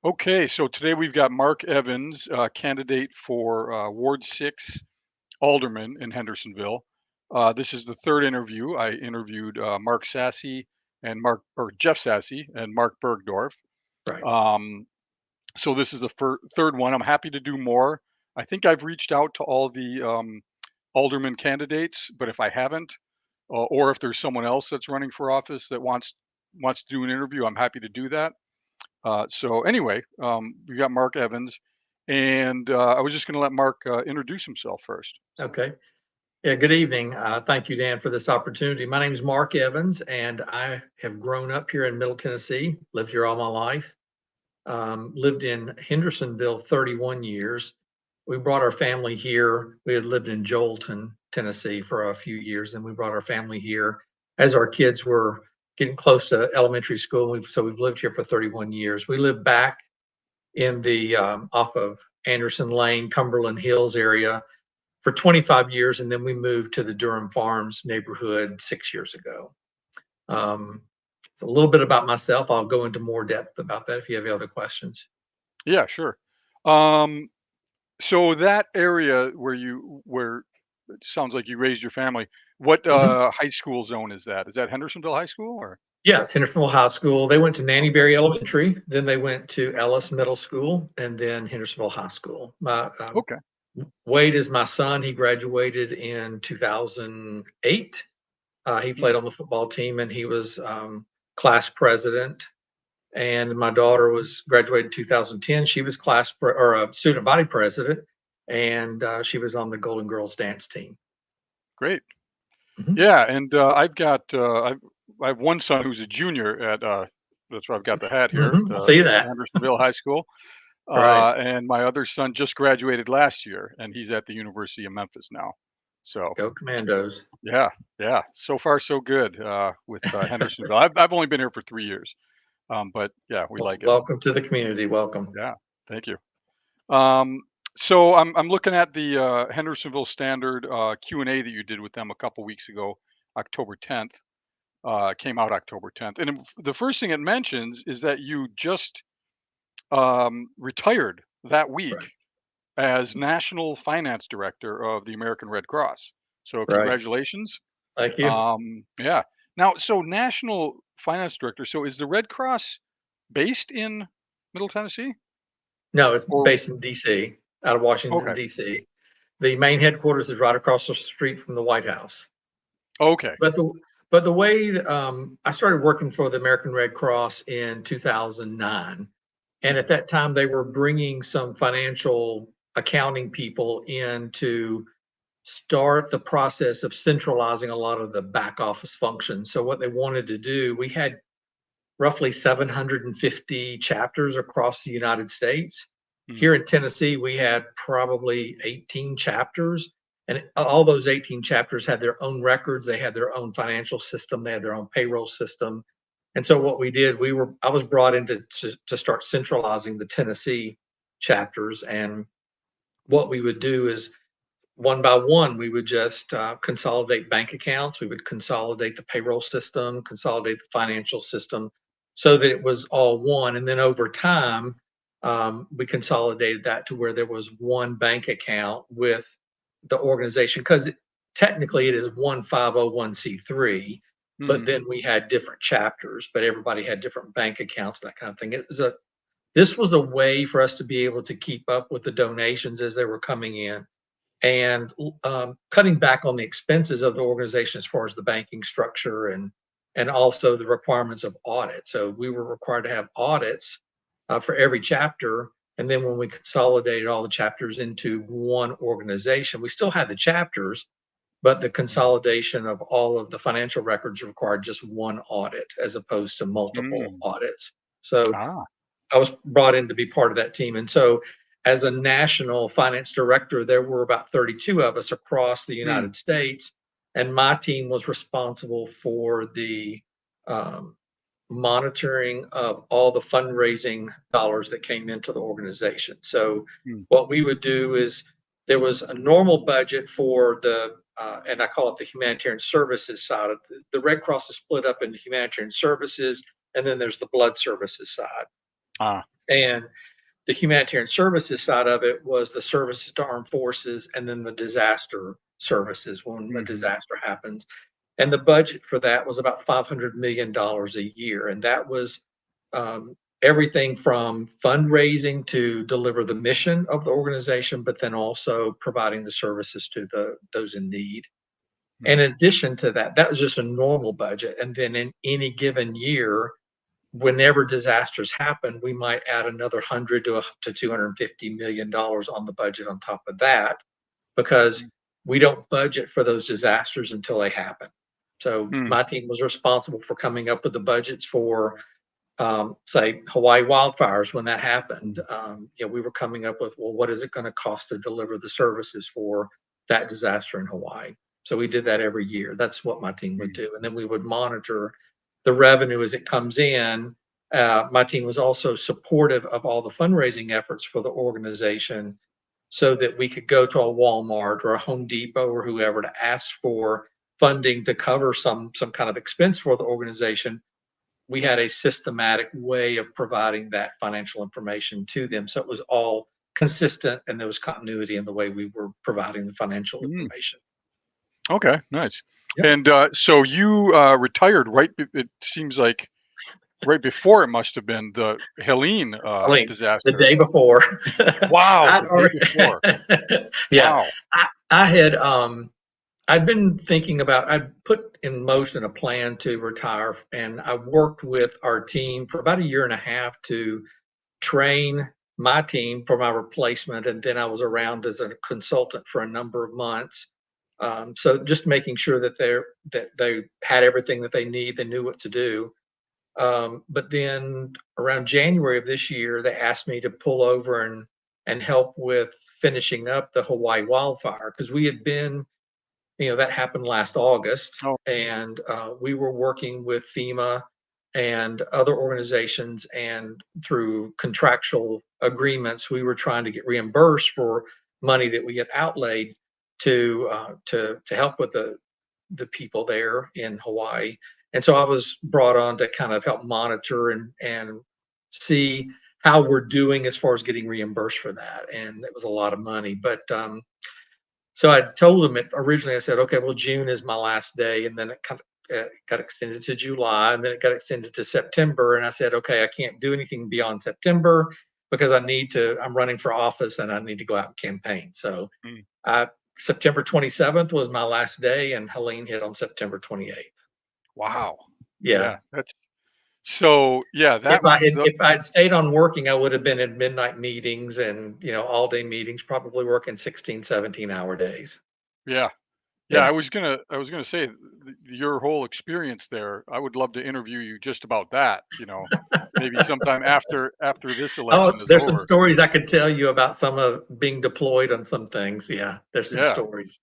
Okay, so today we've got Mark Evans, candidate for Ward 6 Alderman in Hendersonville. This is the third interview. I interviewed Mark Sassy and Jeff Sassy and Mark Bergdorf. Right. Um, so this is the third one. I'm happy to do more. I think I've reached out to all the alderman candidates, but if I haven't, or if there's someone else that's running for office that wants to do an interview, I'm happy to do that. So anyway, we got Mark Evans, and I was just going to let Mark introduce himself first. Okay. Yeah, good evening. Thank you, Dan, for this opportunity. My name is Mark Evans, and I have grown up here in Middle Tennessee, lived here all my life. Lived in Hendersonville 31 years. We brought our family here. We had lived in Joelton, Tennessee for a few years, and we brought our family here as our kids were getting close to elementary school. So we've lived here for 31 years. We live back in the off of Anderson Lane, Cumberland Hills area for 25 years, and then we moved to the Durham Farms neighborhood 6 years ago. It's a little bit about myself. I'll go into more depth about that if you have any other questions. Yeah, sure. Um, so that area where it sounds like you raised your family, what Mhm. high school zone is that? Is that Hendersonville High School or? Yes, Hendersonville High School. They went to Okay. Nannyberry Elementary, then they went to Ellis Middle School, and then Hendersonville High School. Okay. Wade is my son. He graduated in 2008. He Hmm. played on the football team, and he was class president. And my daughter was graduated in 2010. She was student body president, and she was on the Golden Girls dance team. Great. Mhm. Yeah, and I have one son who's a junior at that's why I've got the hat here, I the see that. Hendersonville High School. Right. And my other son just graduated last year, and he's at the University of Memphis now. So Go Commandos. yeah, yeah. So far, so good with Hendersonville. I've only been here for 3 years, but yeah, we Well, like it. welcome to the community. Welcome. Yeah, thank you. Um, so I'm looking at the Hendersonville Standard Q&A that you did with them a couple weeks ago, October 10th. Came out October 10th, and the first thing it mentions is that you just retired that week Right. as National Finance Director of the American Red Cross. So Right. congratulations. Thank you. Yeah. Now, so National Finance Director. So is the Red Cross based in Middle Tennessee? No, it's Or based in DC, out of Washington, okay, DC. The main headquarters is right across the street from the White House. okay. But the way I started working for the American Red Cross in 2009, and Hmm. at that time they were bringing some financial accounting people in to start the process of centralizing a lot of the back office functions. So what they wanted to do, we had roughly 750 chapters across the United States. Hmm. Here in Tennessee, we had probably 18 chapters, and all those 18 chapters had their own records, they had their own financial system, they had their own payroll system. And so what we did, I was brought in to start centralizing the Tennessee chapters. And what we would do is one by one, we would just consolidate bank accounts. We would consolidate the payroll system, consolidate the financial system so that it was all one. And then over time, we consolidated that to where there was one bank account with the organization because technically it is one 501c3, but Hmm. then we had different chapters, but everybody had different bank accounts, that kind of thing. This was a way for us to be able to keep up with the donations as they were coming in and cutting back on the expenses of the organization as far as the banking structure and also the requirements of audit. So we were required to have audits for every chapter. And then when we consolidated all the chapters into one organization, we still had the chapters, but the consolidation of all of the financial records required just one audit as opposed to multiple Hmm. audits. So Ah. I was brought in to be part of that team. And so, as a national finance director, there were about 32 of us across the Hmm. United States. And my team was responsible for the um, monitoring of all the fundraising dollars that came into the organization. So, Hmm. what we would do is there was a normal budget for and I call it the humanitarian services side of the Red Cross is split up into humanitarian services, and then there's the blood services side. Ah. And the humanitarian services side of it was the services to armed forces and then the disaster services when a Hmm. disaster happens. And the budget for that was about $500 million a year. And that was everything from fundraising to deliver the mission of the organization, but then also providing the services to those in need. And Hmm. in addition to that, that was just a normal budget. And then in any given year, whenever disasters happen, we might add another 100 to $250 million on the budget on top of that because we don't budget for those disasters until they happen. So Hmm. my team was responsible for coming up with the budgets for, say, Hawaii wildfires when that happened. We were coming up with, well, what is it going to cost to deliver the services for that disaster in Hawaii? So we did that every year. That's what my team would Hmm. do, and then we would monitor the revenue as it comes in. My team was also supportive of all the fundraising efforts for the organization so that we could go to a Walmart or a Home Depot or whoever to ask for funding to cover some kind of expense for the organization. We had a systematic way of providing that financial information to them. So it was all consistent and there was continuity in the way we were providing the financial Hmm. information. Okay, nice. Yep. And so you retired right. It seems like right before it must have been the Helene Helene, the disaster. day before. Wow, I'd the day already, before. yeah, Wow. I had I'd been thinking about, I'd put in motion a plan to retire, and I worked with our team for about a year and a half to train my team for my replacement. And then I was around as a consultant for a number of months. So just making sure that they had everything that they need, they knew what to do. But then around January of this year, they asked me to pull over and help with finishing up the Hawaii wildfire because we had been, that happened last August, Oh. and we were working with FEMA and other organizations, and through contractual agreements, we were trying to get reimbursed for money that we had outlaid to help with the people there in Hawaii. And so I was brought on to kind of help monitor and see how we're doing as far as getting reimbursed for that. And it was a lot of money, but so I told him it originally. I said, okay, well, June is my last day, and then it kind of got extended to July, and then it got extended to September. And I said, okay, I can't do anything beyond September because I need to. I'm running for office, and I need to go out and campaign. So, Mm. I September 27th was my last day, and Helene hit on September 28th. Wow. Yeah. Yeah. That's so. Yeah. If That. I had The, if I had stayed on working, I would have been in midnight meetings and all day meetings, probably working 16, 17-hour days. yeah. Yeah. Yeah. I was gonna say your whole experience there. I would love to interview you just about that. Maybe sometime after this Oh, election is there's some over. stories I could tell you about some of being deployed on some things. Yeah, there's some Yeah. stories.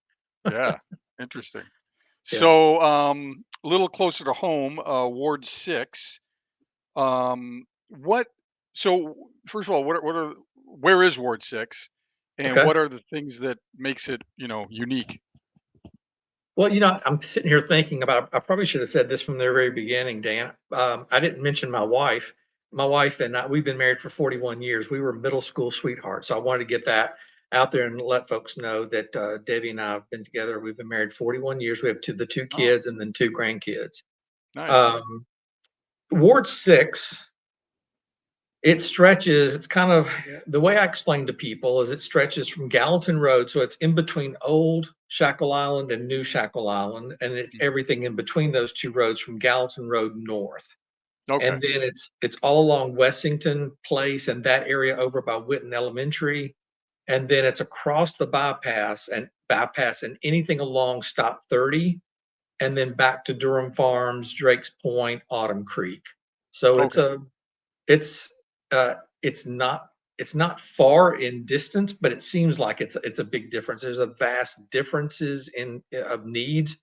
Yeah. Interesting. Yeah. So, a little closer to home, Ward 6. What so first of all, where is Ward 6? And Okay. what are the things that makes it, unique? Well, I'm sitting here thinking about, I probably should have said this from the very beginning, Dan. I didn't mention my wife. My wife and I, we've been married for 41 years. We were middle school sweethearts. So I wanted to get that out there and let folks know that Debbie and I have been together. We've been married 41 years. We have the two Oh, kids and then two grandkids. nice. Um, Ward 6, it's kind of the way I explain to people is it stretches from Gallatin Road. So it's in between old Shackle Island and new Shackle Island. And it's Mm. everything in between those two roads from Gallatin Road north. Okay. And then it's all along Wessington Place and that area over by Witten Elementary. And then it's across the bypass and anything along Stop 30 and then back to Durham Farms, Drake's Point, Autumn Creek. So Okay. it's uh, it's not it's not far in distance, but it seems like it's a big difference. There's a vast differences in of needs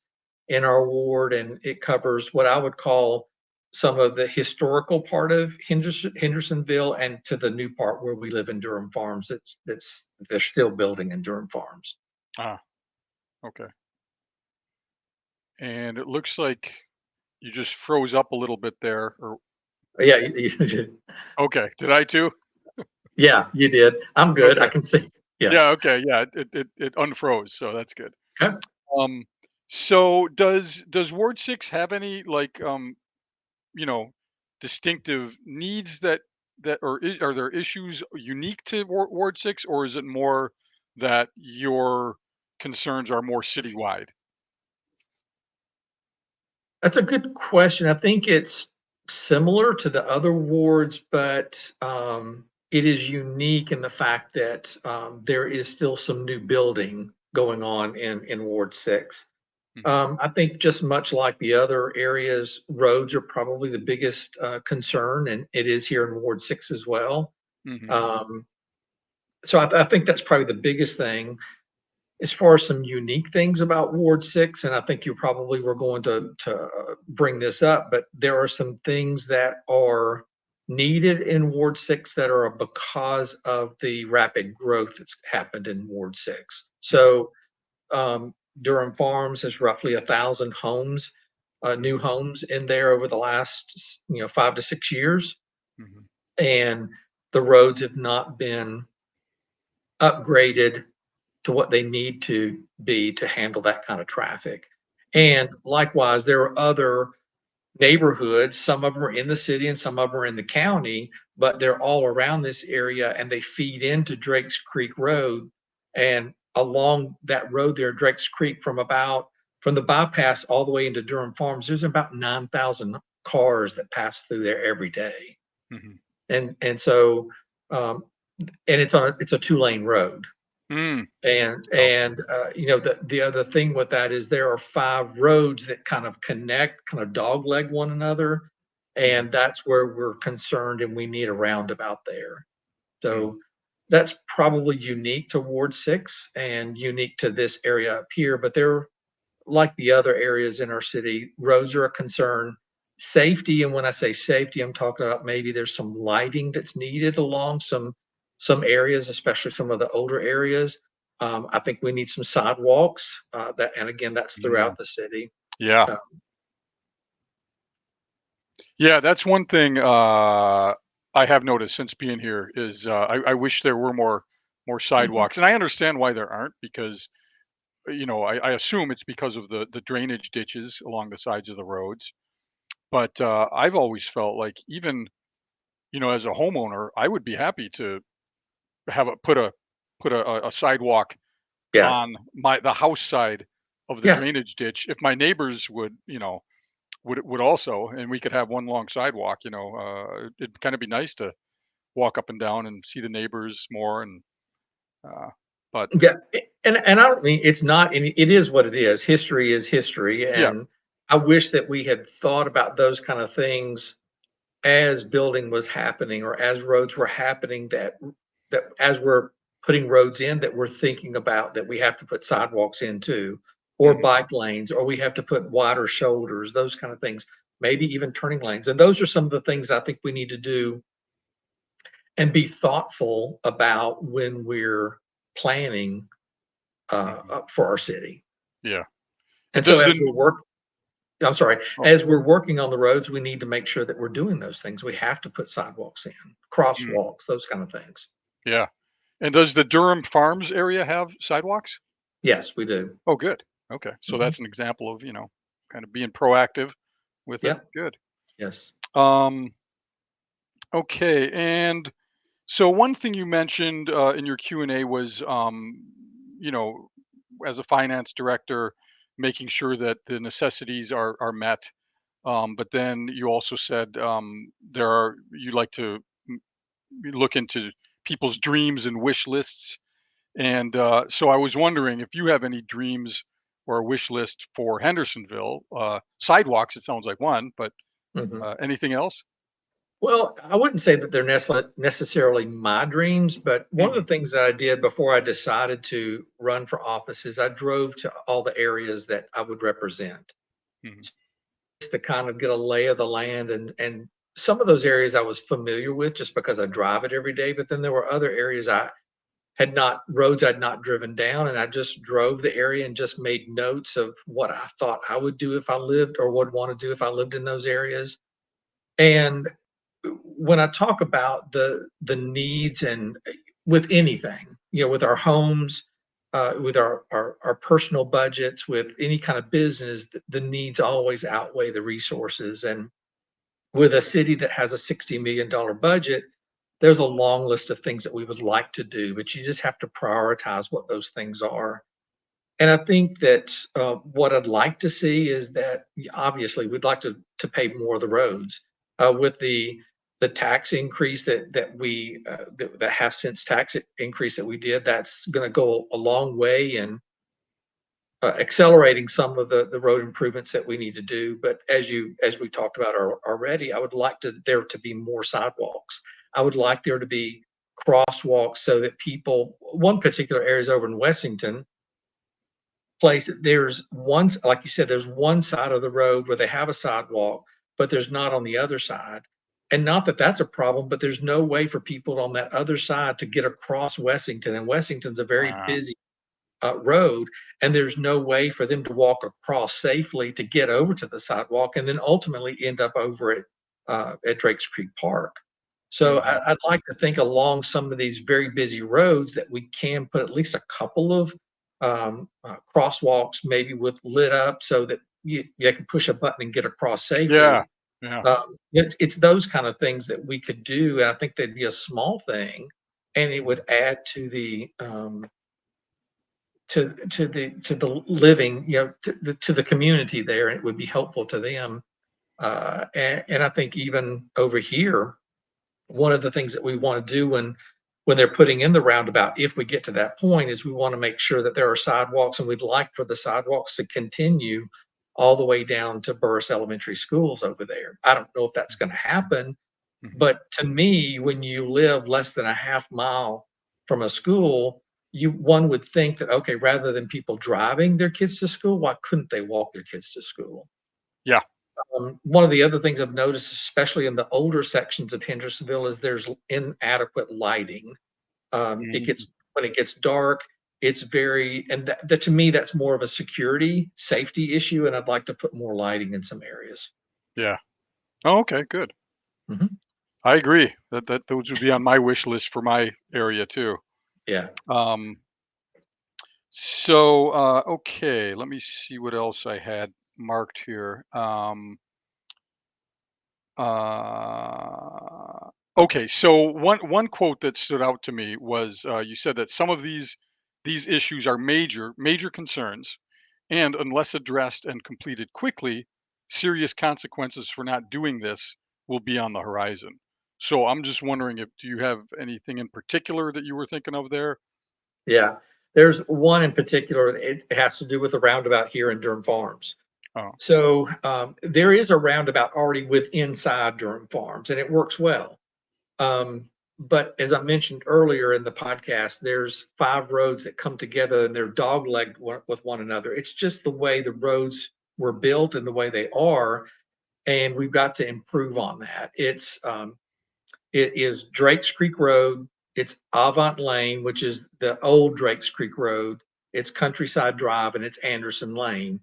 in our ward, and it covers what I would call some of the historical part of Hendersonville, and to the new part where we live in Durham Farms. That's they're still building in Durham Farms. Ah, okay. And it looks like you just froze up a little bit there. Or Yeah, okay, did I too? Yeah, you did. I'm good. I Okay. can see. Yeah. Yeah, okay, yeah, it unfroze, so that's good. Okay. Um, so does Ward 6 have any, like, you know, distinctive needs that or are there issues unique to Ward 6, or is it more that your concerns are more citywide? That's a good question. I think it's similar to the other wards, but it is unique in the fact that there is still some new building going on in Ward 6. Mhm, I think just much like the other areas, roads are probably the biggest concern, and it is here in Ward 6 as well. mhm, Um, so I think that's probably the biggest thing. As far as some unique things about Ward 6, and I think you probably were going to bring this up, but there are some things that are needed in Ward 6 that are because of the rapid growth that's happened in Ward 6. mhm, So, Durham Farms has roughly 1,000 homes, new mhm, homes in there over the last, 5 to 6 years, mhm, and the roads have not been upgraded to what they need to be to handle that kind of traffic. mhm, And likewise, there are other neighborhoods, some of them are in the city and some of them are in the county, but they're all around this area and they feed into Drakes Creek Road. And along that road there, Drakes Creek, from the bypass all the way into Durham Farms, there's about 9,000 cars that pass through there every day. mhm. And so um, and it's a 2-lane road. Mm, okay. The other thing with that is there are 5 roads that kind of connect, kind of dogleg one another, Mhm, and that's where we're concerned and we need a roundabout there. mm, So that's probably unique to Ward 6 and unique to this area up here, but they're like the other areas in our city, roads are a concern. Safety, and when I say safety, I'm talking about maybe there's some lighting that's needed along some areas, especially some of the older areas. I think we need some sidewalks. And again, that's mm. throughout the city. Yeah. Uh, Yeah, that's one thing, I have noticed since being here is, I wish there were more mhm. sidewalks, and I understand why there aren't because, I assume it's because of the drainage ditches along the sides of the roads, but, I've always felt like even, as a homeowner, I would be happy to have a put a sidewalk Yeah, on the house side of the yeah. drainage ditch if my neighbors would, would also, and we could have one long sidewalk, it'd kinda be nice to walk up and down and see the neighbors more and, uh, but Yeah, and I don't mean it's not, and it is what it is. History is history, yeah. and I wish that we had thought about those kind of things as building was happening or as roads were happening, that as we're putting roads in, that we're thinking about that we have to put sidewalks in too, or Mhm, bike lanes, or we have to put wider shoulders, those kind of things, maybe even turning lanes. And those are some of the things I think we need to do and be thoughtful about when we're planning mhm. for our city. Yeah. And so Does the I'm sorry, oh, as we're working on the roads, we need to make sure that we're doing those things. We have to put sidewalks in, mm, crosswalks, those kind of things. yeah. And does the Durham Farms area have sidewalks? Yes, we do. Oh, good. Okay. So Mhm. that's an example of, kind of being proactive with it. Yep. Good. Yes. Um, okay. And so one thing you mentioned in your Q&A was, you know, as a finance director, making sure that the necessities are met. But then you also said you like to look into people's dreams and wish lists. And so I was wondering if you have any dreams or a wish list for Hendersonville. Sidewalks, it sounds like one, but Mhm. anything else? Well, I wouldn't say that they're necessarily my dreams, but one of the Hmm. things that I did before I decided to run for office is I drove to all the areas that I would represent, Hmm. just to kind of get a lay of the land, and some of those areas I was familiar with just because I drive it every day, but then there were other areas I had not roads I'd not driven down, and I just drove the area and just made notes of what I thought I would do if I lived or would want to do if I lived in those areas. And when I talk about the needs and with anything, with our homes, with our personal budgets, with any kind of business, the needs always outweigh the resources. And with a city that has a $60 million budget, there's a long list of things that we would like to do, but you just have to prioritize what those things are. And I think that what I'd like to see is that obviously we'd like to pave more of the roads with the tax increase that half cents tax increase that we did. That's going to go a long way in accelerating some of the road improvements that we need to do. But as we talked about already, I would like there to be more sidewalks. I would like there to be crosswalks so that people. One particular area is over in Wessington place. There's one, like you said, there's one side of the road where they have a sidewalk, but there's not on the other side. And not that that's a problem, but there's no way for people on that other side to get across Wessington. And Wessington's a very Uh, busy road, and there's no way for them to walk across safely to get over to the sidewalk and then ultimately end up over at Drakes Creek Park. So mhm. I'd like to think along some of these very busy roads that we can put at least a couple of crosswalks, maybe with lit up, so that you can push a button and get across Yeah, safely. yeah. It's those kind of things that we could do, and I think they'd be a small thing, and it would add to the to the living, to the community there, and it would be helpful to them. And I think even over here, one of the things that we want to do when they're putting in the roundabout, if we get to that point, is we want to make sure that there are sidewalks, and we'd like for the sidewalks to continue all the way down to Burris Elementary Schools over there. I don't know if that's going to happen, Mhm. but to me, when you live less than a half mile from a school, one would think that, okay, rather than people driving their kids to school, why couldn't they walk their kids to school? Yeah. One of the other things I've noticed, especially in the older sections of Hendersonville, is there's inadequate lighting. It Mhm. gets when it gets dark, it's very, and that to me, that's more of a security, safety issue, and I'd like to put more lighting in some areas. Yeah. Oh, okay, good. Mhm. I agree. That those would be on my wish list for my area too. Yeah. Um, so okay, let me see what else I had marked here. Okay, so one quote that stood out to me was you said that some of these issues are major concerns, and unless addressed and completed quickly, serious consequences for not doing this will be on the horizon. So I'm just wondering, if do you have anything in particular that you were thinking of there? Yeah. There's one in particular, it has to do with the roundabout here in Durham Farms. Oh, So there is a roundabout already with inside Durham Farms, and it works well. Um, but as I mentioned earlier in the podcast, there's 5 roads that come together and they're dog-legged with one another. It's just the way the roads were built and the way they are, and we've got to improve on that. It is Drakes Creek Road, it's Avant Lane, which is the old Drakes Creek Road, it's Countryside Drive, and it's Anderson Lane.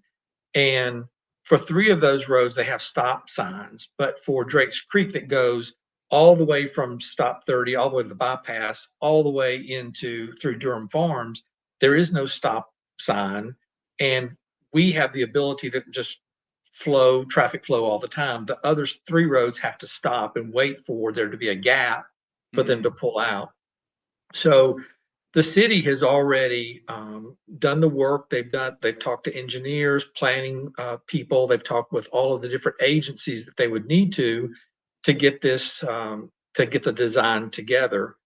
And for 3 of those roads, they have stop signs. But for Drakes Creek, that goes all the way from stop 30, all the way to the bypass, all the way into through Durham Farms, there is no stop sign. And we have the ability to just traffic flow all the time. The other 3 roads have to stop and wait for there to be a gap for them mm, to pull out. So the city has already done the work. They've talked to engineers, planning people. They've talked with all of the different agencies that they would need to get this to get the design together.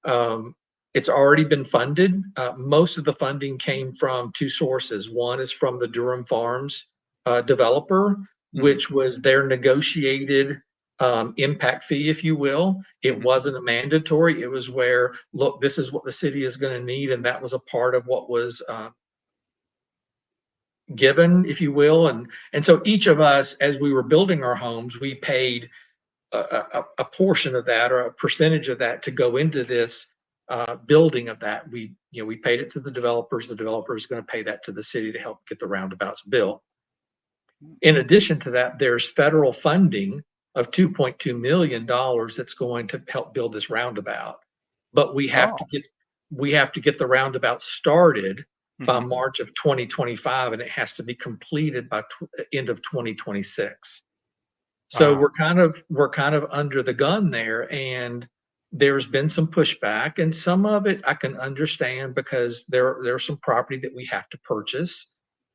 Um, it's already been funded. Most of the funding came from 2 sources. One is from the Durham Farms developer, mhm, which was their negotiated impact fee, if you will. It mhm, wasn't a mandatory. It was where, look, this is what the city is going to need, and that was a part of what was given, if you will. And so each of us, as we were building our homes, we paid a portion of that or a percentage of that to go into this building of that. We paid it to the developers. The developer is going to pay that to the city to help get the roundabouts built. mm, In addition to that, there's federal funding of $2.2 million that's going to help build this roundabout. But Oh. we have to get the roundabout started by Mhm. March of 2025, and it has to be completed by end of 2026. So Ah. we're kind of under the gun there, and there's been some pushback, and some of it I can understand because there's some property that we have to purchase,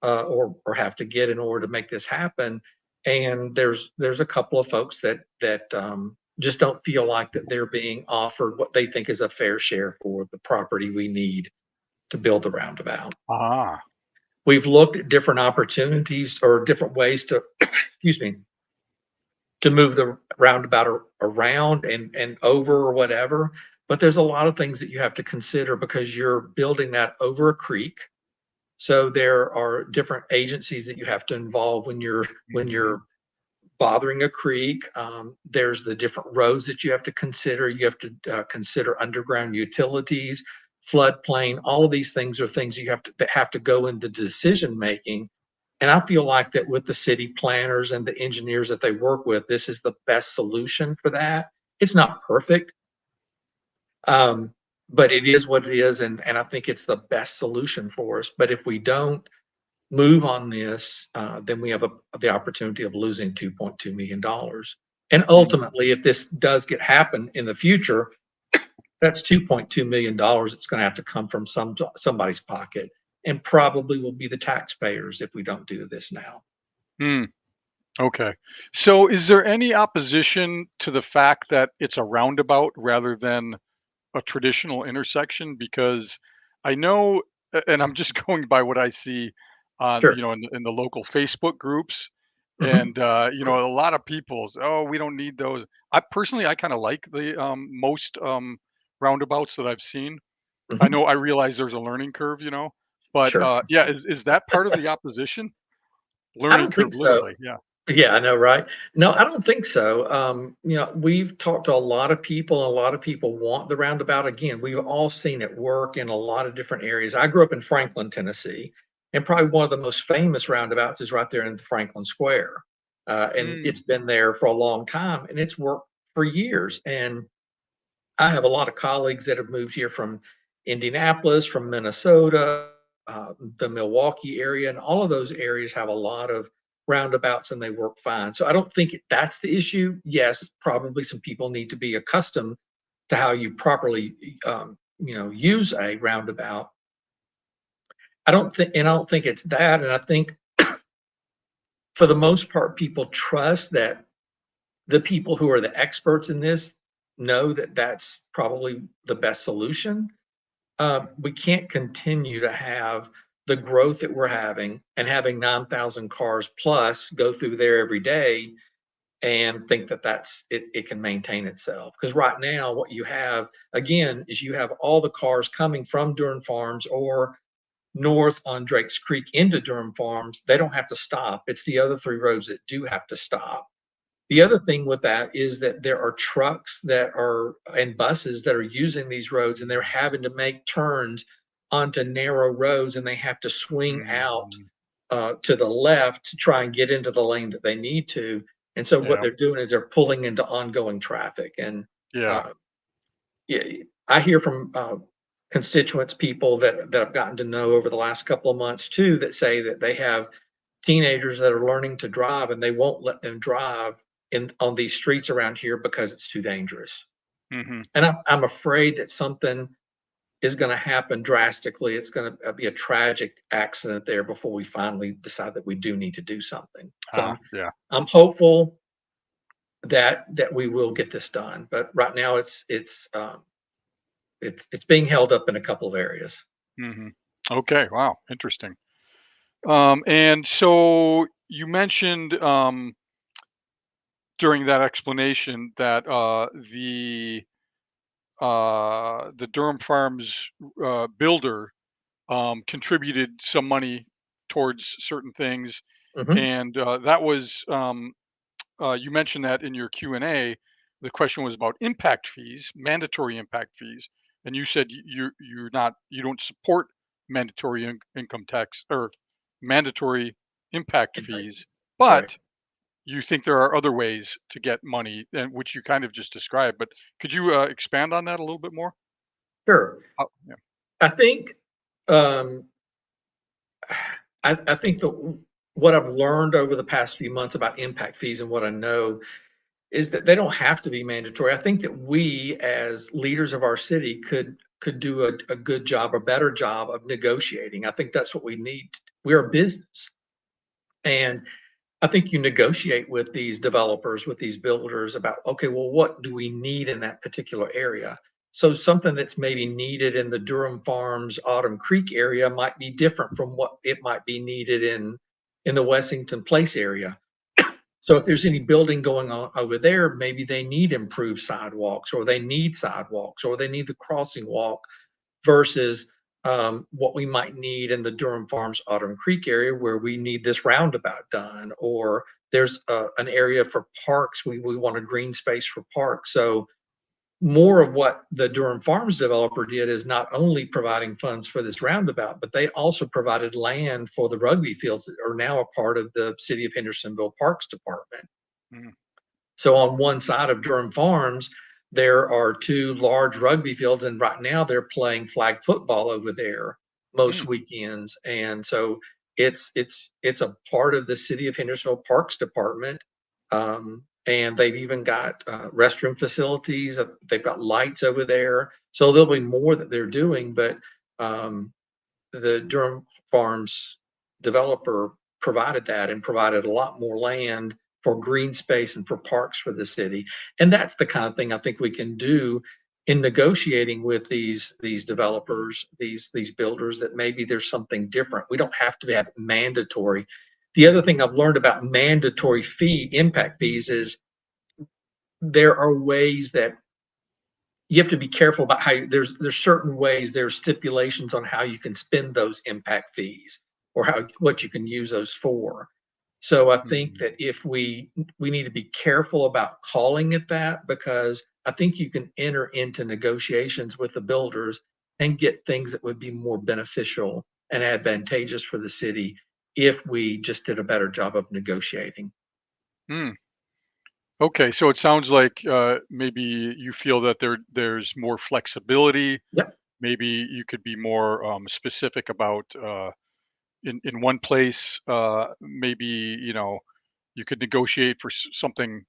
or have to get in order to make this happen. And there's a couple of folks that just don't feel like that they're being offered what they think is a fair share for the property we need to build the roundabout. Ah. We've looked at different opportunities or different ways to, excuse me, to move the roundabout around and over or whatever. But there's a lot of things that you have to consider because you're building that over a creek. So there are different agencies that you have to involve when Mhm. you're bothering a creek. There's the different roads that you have to consider. You have to consider underground utilities, floodplain. All of these things are things you have to that have to go into decision making. And I feel like that with the city planners and the engineers that they work with, this is the best solution for that. It's not perfect, but it is what it is, and I think it's the best solution for us. But if we don't move on this, then we have the opportunity of losing $2.2 million. And Mhm. ultimately, if this does get happen in the future, that's $2.2 million. It's going to have to come from somebody's pocket, and probably will be the taxpayers if we don't do this now. Mm. Okay. So is there any opposition to the fact that it's a roundabout rather than a traditional intersection? Because I know, and I'm just going by what I see on, Sure. in the local Facebook groups, Hmm. and a lot of people's, oh, we don't need those. I personally, I kind of like the most roundabouts that I've seen. I Hmm. know I realize there's a learning curve, but Sure. yeah, is that part of the opposition? I Learning don't curve, think so. literally. Yeah. Yeah, I know, right? No, I don't think so. We've talked to a lot of people, and a lot of people want the roundabout. Again, we've all seen it work in a lot of different areas. I grew up in Franklin, Tennessee, and probably one of the most famous roundabouts is right there in Franklin Square. And Mm. it's been there for a long time, and it's worked for years. And I have a lot of colleagues that have moved here from Indianapolis, from Minnesota, the Milwaukee area, and all of those areas have a lot of roundabouts and they work fine. So I don't think that's the issue. Yes, probably some people need to be accustomed to how you properly, use a roundabout. I don't think it's that. And I think for the most part, people trust that the people who are the experts in this know that that's probably the best solution. We can't continue to have the growth that we're having and having 9,000 cars plus go through there every day and think that it can maintain itself. Because right now, what you have again is you have all the cars coming from Durham Farms or north on Drake's Creek into Durham Farms. They don't have to stop. It's the other three roads that do have to stop. The other thing with that is that there are trucks that are and buses that are using these roads, and they're having to make turns onto narrow roads, and they have to swing out Mhm. to the left to try and get into the lane that they need to. And so what Yeah. they're doing is they're pulling into ongoing traffic. And Yeah. uh, yeah, I hear from constituents, people that I've gotten to know over the last couple of months too, that say that they have teenagers that are learning to drive and they won't let them drive in on these streets around here because it's too dangerous. Mhm. And I'm afraid that something is going to happen drastically. It's going to be a tragic accident there before we finally decide that we do need to do something. So Ah, yeah. I'm hopeful that we will get this done. But right now it's being held up in a couple of areas. Mhm. Okay, wow, interesting. And so you mentioned, during that explanation that, the Durham Farms, builder, contributed some money towards certain things, Hmm. and, that was, you mentioned that in your Q&A. The question was about impact fees, mandatory impact fees, and you said you don't support mandatory income tax or mandatory impact Impact fees, fees. Right. but you think there are other ways to get money, and which you kind of just described, but could you expand on that a little bit more? Sure. Oh, yeah. I think um, I think what I've learned over the past few months about impact fees and what I know is that they don't have to be mandatory. I think that we as leaders of our city could do a good job, a better job of negotiating. I think that's what we need. We're a business. And I think you negotiate with these developers, with these builders about, okay, well, what do we need in that particular area? So something that's maybe needed in the Durham Farms, Autumn Creek area might be different from what it might be needed in the Wessington Place area. So if there's any building going on over there, maybe they need improved sidewalks, or they need sidewalks, or they need the crossing walk versus what we might need in the Durham Farms Autumn Creek area where we need this roundabout done, or there's an area for parks. We want a green space for parks. So more of what the Durham Farms developer did is not only providing funds for this roundabout, but they also provided land for the rugby fields that are now a part of the City of Hendersonville Parks Department. Mhm. So on one side of Durham Farms, there are two large rugby fields, and right now they're playing flag football over there most Mm, weekends. And so it's a part of the City of Hendersonville Parks Department. And they've even got restroom facilities. They've got lights over there. So there'll be more that they're doing, but um, the Durham Farms developer provided that and provided a lot more land for green space and for parks for the city. And that's the kind of thing I think we can do in negotiating with these developers, these builders, that maybe there's something different. We don't have to have mandatory. The other mhm, thing I've learned about mandatory impact fees is there are ways that you have to be careful about how there's certain ways, there's stipulations on how you can spend those impact fees, or how what you can use those for. So I think mhm, that if we need to be careful about calling it that, because I think you can enter into negotiations with the builders and get things that would be more beneficial and advantageous for the city if we just did a better job of negotiating. mm. Okay, so it sounds like maybe you feel that there's more flexibility. Yep. Maybe you could be more specific about in one place. Maybe you could negotiate for something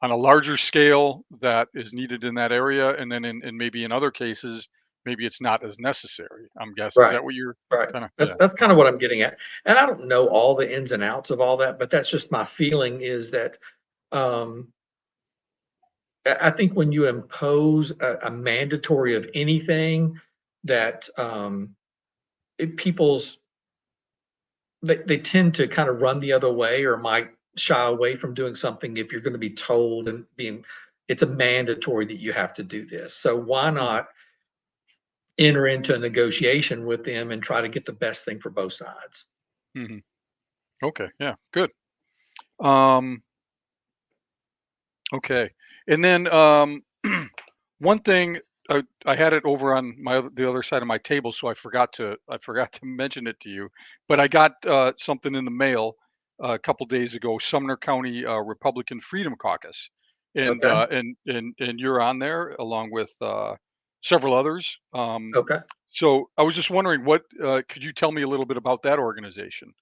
on a larger scale that is needed in that area, and then in maybe in other cases, maybe it's not as necessary. I'm guessing, is Right. that what you're Right. kind of? That's Yeah. that's kind of what I'm getting at. And I don't know all the ins and outs of all that, but that's just my feeling is that um I think when you impose a mandatory of anything that people's they tend to kind of run the other way, or might shy away from doing something if you're going to be told and being it's a mandatory that you have to do this. So why Mhm, not enter into a negotiation with them and try to get the best thing for both sides? mhm. Okay, yeah, good. Um, okay, and then one thing, I had it over on the other side of my table, so I forgot to mention it to you. But I got something in the mail a couple days ago. Sumner County Republican Freedom Caucus, and Okay. uh, and you're on there along with several others. Okay. So I was just wondering, what could you tell me a little bit about that organization?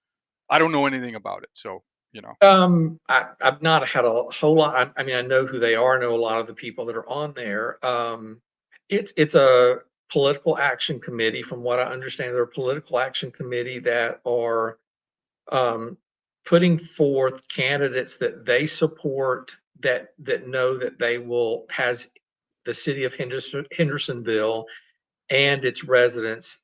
I don't know anything about it, so you know. I've not had a whole lot. I mean, I know who they are. I know a lot of the people that are on there. It's a political action committee, from what I understand. They're a political action committee that are um, putting forth candidates that they support, that know that they will has the city of Hendersonville and its residents.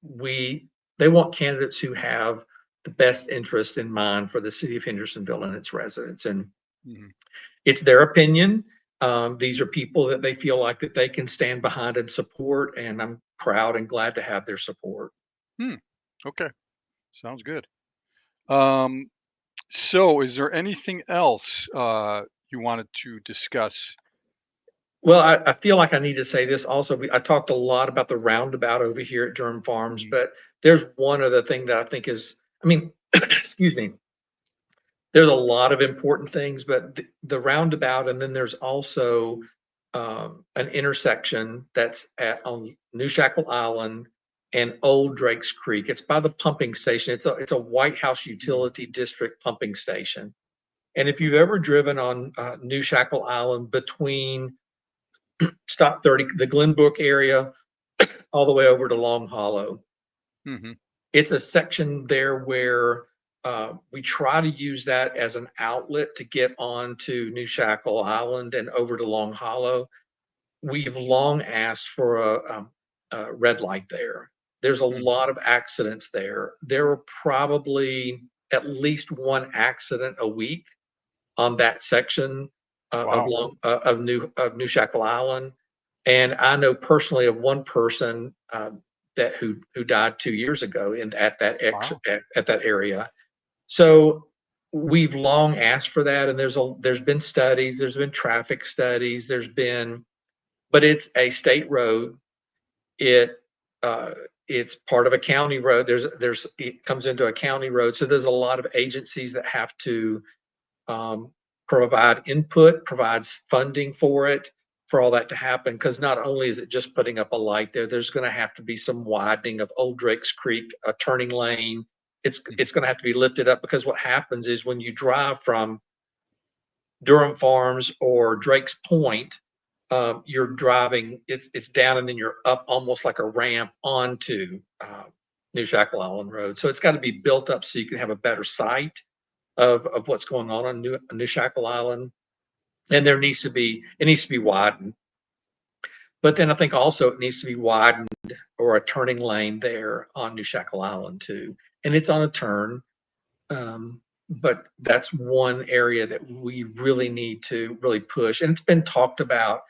We They want candidates who have the best interest in mind for the city of Hendersonville and its residents. And Mhm. it's their opinion. These are people that they feel like that they can stand behind and support, and I'm proud and glad to have their support. Hmm. Okay, sounds good. Um, So, is there anything else you wanted to discuss? Well, I feel like I need to say this also. I talked a lot about the roundabout over here at Durham Farms, Mhm, but there's one other thing that I think is, I mean, excuse me, there's a lot of important things, but the roundabout, and then there's also an intersection that's on New Shackle Island and Old Drakes Creek. It's by the pumping station. It's a White House Mm. Utility District pumping station. And if you've ever driven on New Shackle Island between Stop 30, the Glenbrook area, all the way over to Long Hollow, Mhm. it's a section there where we try to use that as an outlet to get onto New Shackle Island and over to Long Hollow. We've long asked for a red light there. There's a Mhm. lot of accidents there. There are probably at least one accident a week on that section Wow. of New Shackle Island, and I know personally of one person that who died 2 years ago in at that Wow. at that area. So we've long asked for that, and there's been studies, there's been traffic studies, but it's a state road. It uh, it's part of a county road. It comes into a county road, so there's a lot of agencies that have to um, provide input, provides funding for it, for all that to happen. Because not only is it just putting up a light there, there's going to have to be some widening of Old Drakes Creek, a turning lane. Mhm. It's going to have to be lifted up because what happens is when you drive from Durham Farms or Drake's Point, you're driving. It's down and then you're up almost like a ramp onto New Shackle Island Road. So it's got to be built up so you can have a better sight of what's going on New Shackle Island, and it needs to be widened. But then I think also it needs to be widened or a turning lane there on New Shackle Island too, and it's on a turn. But that's one area that we really need to really push, and it's been talked about.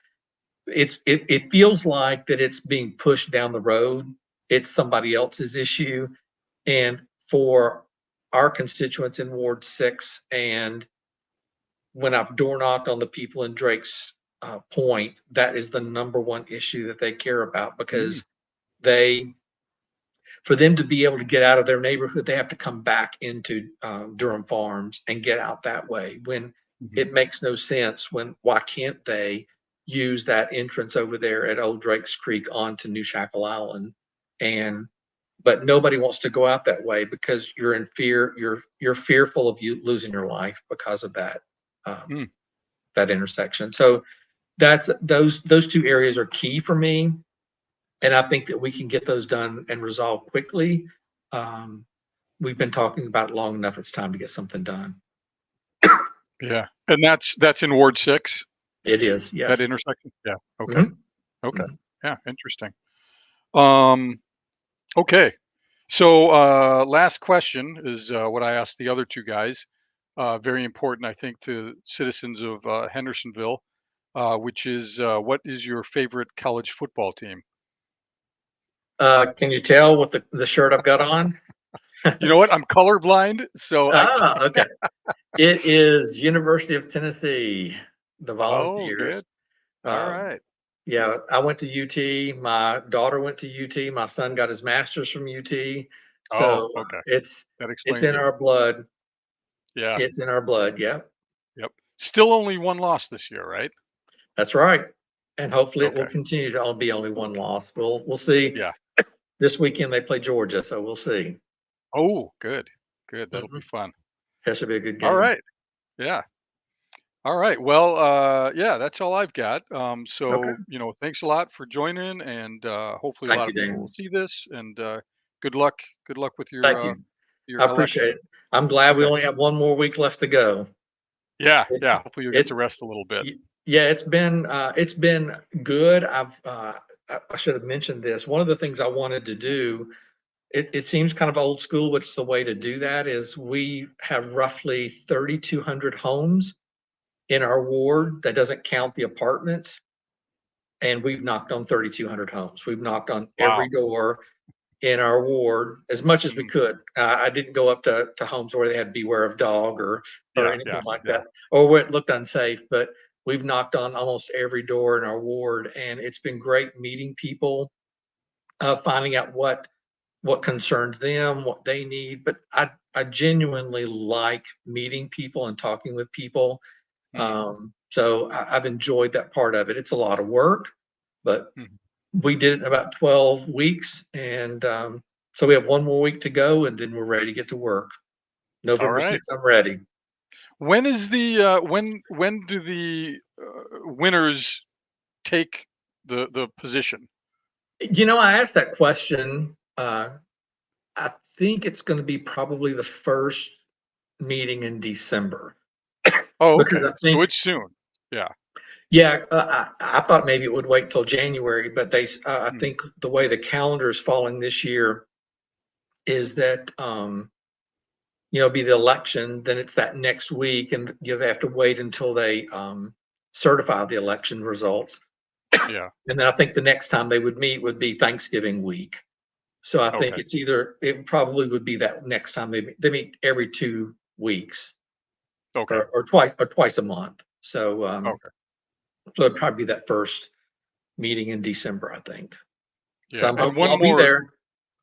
It feels like that it's being pushed down the road. It's somebody else's issue, and for our constituents in Ward 6 and when I've door knocked on the people in Drake's Point, that is the number one issue that they care about Mm. because they, for them to be able to get out of their neighborhood, they have to come back into Durham Farms and get out that way. When Mhm. it makes no sense, why can't they use that entrance over there at Old Drake's Creek onto New Shackle Island? And but nobody wants to go out that way because you're in fear. You're fearful of you losing your life because of um, Mm. that intersection. So that's those two areas are key for me, and I think that we can get those done and resolved quickly. Um, we've been talking about it long enough. It's time to get something done. Yeah. And that's in Ward 6, It is, that yes. intersection? Yeah. Okay. Mhm, Okay. mhm. Yeah, interesting. Um, okay. So, last question is what I asked the other two guys. Very important, I think, to citizens of Hendersonville, which is what is your favorite college football team? Can you tell with the shirt I've got on? You know what? I'm colorblind, so I Ah, can't. okay. It is University of Tennessee, the Oh, Volunteers. good. All Um, right. yeah, I went to UT. My daughter went to UT. My son got his master's from UT. Oh, So okay. That it's explains in it. our blood. Yeah. It's in our blood. Yeah, Yep. Still only one loss this year, right? that's right. And hopefully it will Okay. continue to be only one loss. We'll see. Yeah. This weekend they play Georgia, so we'll see. Oh, good. Good. That'll be Mhm. fun. That should be a good All game. right. Yeah. All right. Well, yeah, that's all I've got. Okay. So, thanks a lot for joining, and hopefully a Thank lot you, of people Dan. will see this. And good luck. Good luck with Thank you. I your appreciate election. it. I'm glad we Okay. only have one more week left to go. Yeah. It's Yeah. Hopefully you'll get it's to rest a little bit. yeah, it's been good. I should have mentioned this. One of the things I wanted to do, it seems kind of old school, but it's the way to do that is we have roughly 3,200 homes in our ward. That doesn't count the apartments. And we've knocked on 3,200 homes. We've knocked on Wow. every door in our ward as much as we Mm. could. I didn't go up to homes where they had beware of dog or Yeah. anything Yeah. like Yeah. that, or where it looked unsafe. But we've knocked on almost every door in our ward, and it's been great meeting people, finding out what concerns them, what they need. But I genuinely like meeting people and talking with people. Mhm, So I've enjoyed that part of it. It's a lot of work, but mhm. we did it in about 12 weeks. And so we have one more week to go and then we're ready to get to work. All November right. 6th, I'm ready. When is the when do the winners take the position? I asked that question. I think it's going to be probably the first meeting in December Oh, because okay. I So think, it's soon. Yeah. yeah, I thought maybe it would wait till January, but I Mhm. think the way the calendar is falling this year is that, be the election, then it's that next week, and they have to wait until they certify the election results. Yeah. And then I think the next time they would meet would be Thanksgiving week. So I think Okay. it probably would be that next time they meet every 2 weeks Okay. or twice a month. So Okay. so it'd probably be that first meeting in December, I think. So Yeah. I'm And hopeful one I'll be more there.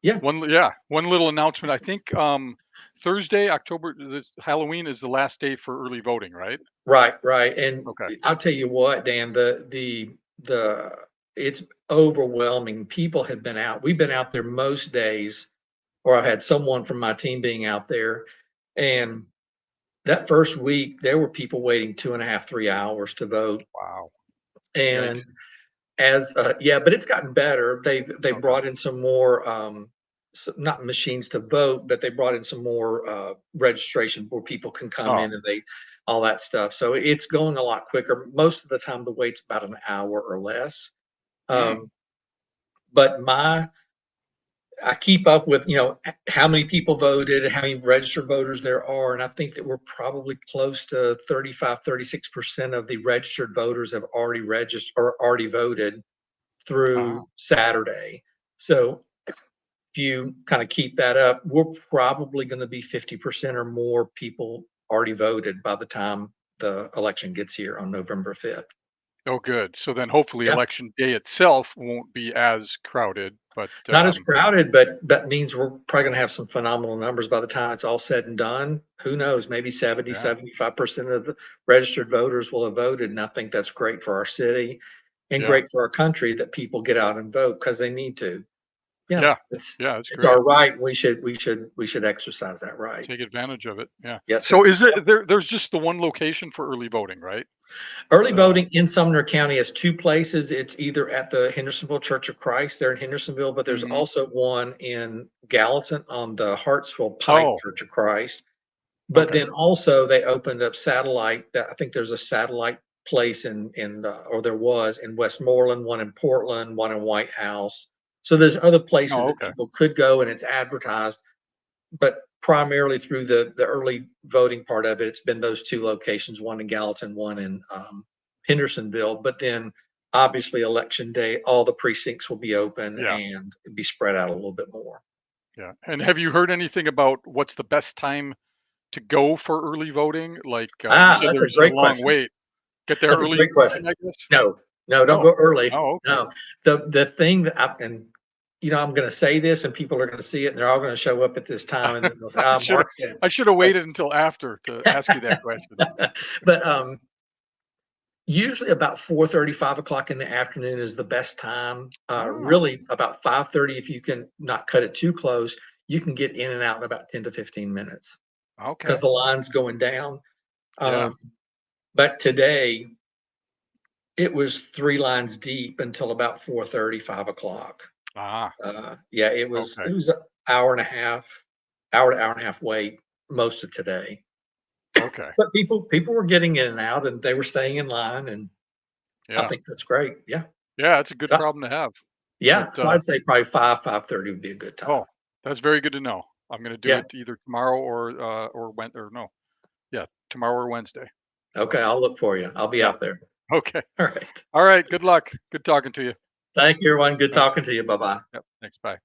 Yeah. one little announcement. I think Thursday, October this Halloween is the last day for early voting, right? Right, right. And Okay. I'll tell you what, Dan, the it's overwhelming. People have been out. We've been out there most days, or I've had someone from my team being out there. And that first week, there were people waiting 2.5, 3 hours to vote. Wow. And Yikes. yeah, but it's gotten better. They Okay. brought in some more, not machines to vote, but they brought in some more registration where people can come Oh. in and they all that stuff. So it's going a lot quicker. Most of the time, the wait's about an hour or less. Mm. Um, but I keep up with how many people voted, how many registered voters there are, and I think that we're probably close to 35, 36% of the registered voters have already registered or already voted Ah. through Saturday. So if you kind of keep that up, we're probably going to be 50% or more people already voted by the time the election gets here on November 5th. Oh, good. So then hopefully Yeah. election day itself won't be as crowded, but Not as crowded, but that means we're probably going to have some phenomenal numbers by the time it's all said and done. Who knows? Maybe 70, yeah. 75% of the registered voters will have voted. And I think that's great for our city and Yeah. great for our country that people get out and vote because they need to. Yeah, Yeah. it's Yeah, it's it's our great. right. We should exercise that right. Take advantage of it. Yeah. Yes, So sir. is it there's just the one location for early voting, right? Early Uh, voting in Sumner County has two places. It's either at the Hendersonville Church of Christ there in Hendersonville, but there's mhm. also one in Gallatin on the Hartsville Pike Oh, Church of Christ. But okay. then also they opened up satellite. I think there's a satellite place or there was in Westmoreland, one in Portland, one in White House. So there's other places Oh, that okay. people could go, and it's advertised. But primarily through the early voting part of it, it's been those two locations, one in Gallatin, one in Hendersonville. But then obviously election day, all the precincts will be open Yeah. and be spread out a little bit more. Yeah. And have you heard anything about what's the best time to go for early voting? Like, you said That's a there's a great long question. wait. Get there That's a early, great question. I guess? No, no, don't No. go early. Oh, okay. No, the thing that I'm going to say this, and people are going to see it, and they're all going to show up at this time, and then they'll say, I "Ah, should Mark said." I should have waited until after to ask you that question. But usually about 4:30, 5 o'clock in the afternoon is the best time. Oh, Really about 5:30, if you can not cut it too close, you can get in and out in about 10 to 15 minutes because okay. the line's going down. Yeah. Um, but today it was 3 lines deep until about 4:30, 5 o'clock. Ah, Yeah, it was okay. it was an hour and a half, hour to hour and a half wait most of today. Okay. But people were getting in and out, and they were staying in line, and I Yeah. think that's great. Yeah. Yeah, it's a good So problem to have. But, yeah, so I'd say probably 5:30 would be a good time. oh, that's very good to know. I'm gonna do Yeah. it either tomorrow or when or no. Yeah, tomorrow or Wednesday. Okay, So, I'll look for you. I'll be yeah. out there. Okay. All right. All right, good luck. Good talking to you. Thank you, everyone. Good All right. talking to you. Bye-bye. Yep, thanks, bye.